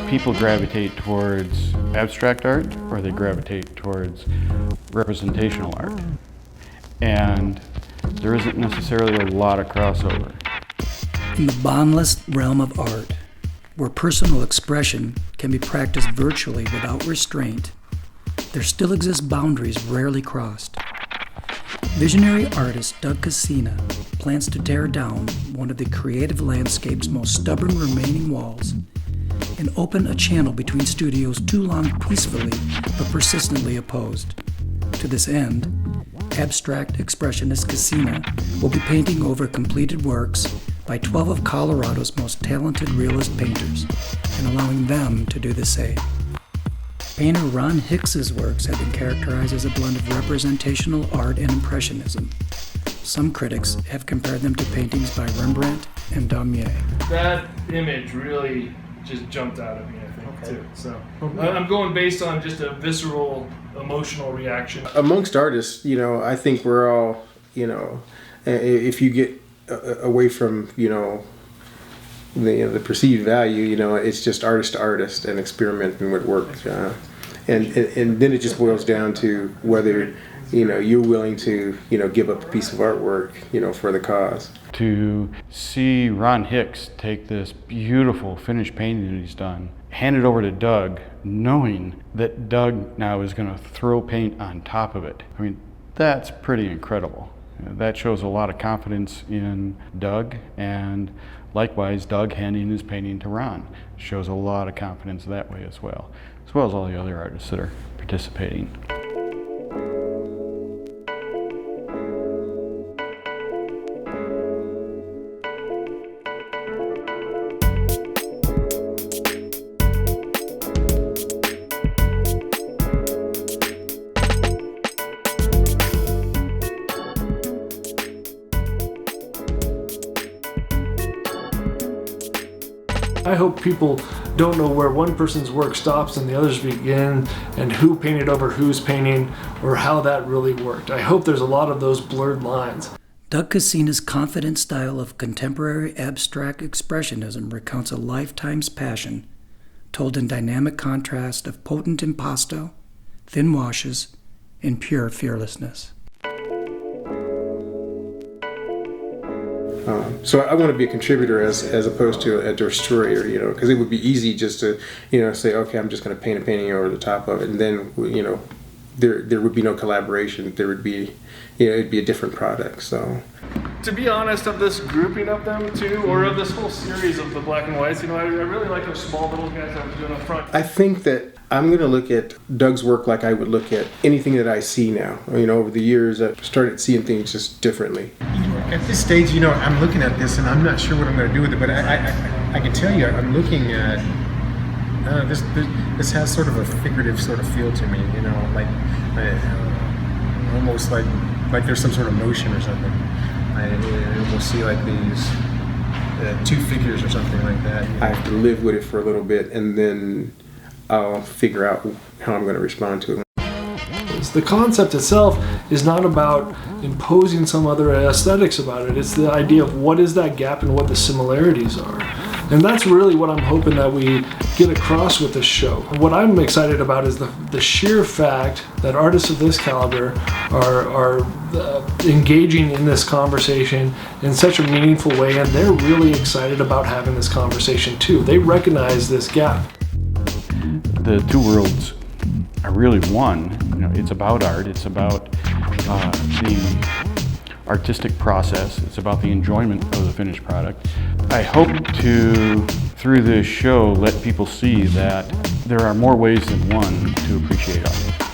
people gravitate towards abstract art or they gravitate towards representational art. And there isn't necessarily a lot of crossover. In the boundless realm of art, where personal expression can be practiced virtually without restraint, there still exist boundaries rarely crossed. Visionary artist Doug Kacena plans to tear down one of the creative landscape's most stubborn remaining walls and open a channel between studios too long peacefully but persistently opposed. To this end, abstract expressionist Kacena will be painting over completed works by 12 of Colorado's most talented realist painters and allowing them to do the same. Painter Ron Hicks's works have been characterized as a blend of representational art and impressionism. Some critics have compared them to paintings by Rembrandt and Daumier. That image really just jumped out at me, I think, too. So I'm going based on just a visceral, emotional reaction. Amongst artists, I think we're all, if you get away from, the perceived value, it's just artist to artist and experimenting with work. And then it just boils down to whether, you're willing to, give up a piece of artwork, for the cause. To see Ron Hicks take this beautiful finished painting that he's done, hand it over to Doug, knowing that Doug now is going to throw paint on top of it. I mean, that's pretty incredible. That shows a lot of confidence in Doug, and likewise, Doug handing his painting to Ron shows a lot of confidence that way as well as all the other artists that are participating. I hope people don't know where one person's work stops and the others begin, and who painted over whose painting, or how that really worked. I hope there's a lot of those blurred lines. Doug Kacena's confident style of contemporary abstract expressionism recounts a lifetime's passion, told in dynamic contrast of potent impasto, thin washes, and pure fearlessness. So I want to be a contributor as opposed to a destroyer, because it would be easy just to, say, okay, I'm just going to paint a painting over the top of it, and then, there would be no collaboration. There would be, it'd be a different product. So, to be honest, of this grouping of them too, or of this whole series of the black and whites, I really like those small little guys I was doing up front. I think that I'm going to look at Doug's work like I would look at anything that I see now. Over the years, I've started seeing things just differently. At this stage, I'm looking at this and I'm not sure what I'm going to do with it, but I can tell you, I'm looking at this has sort of a figurative sort of feel to me, like almost like there's some sort of motion or something. We'll see like these two figures or something like that. I have to live with it for a little bit, and then I'll figure out how I'm going to respond to it. The concept itself is not about imposing some other aesthetics about it. It's the idea of what is that gap and what the similarities are. And that's really what I'm hoping that we get across with this show. What I'm excited about is the sheer fact that artists of this caliber are engaging in this conversation in such a meaningful way, and they're really excited about having this conversation too. They recognize this gap. The two worlds are really one. It's about art, it's about the artistic process, it's about the enjoyment of the finished product. I hope to, through this show, let people see that there are more ways than one to appreciate art.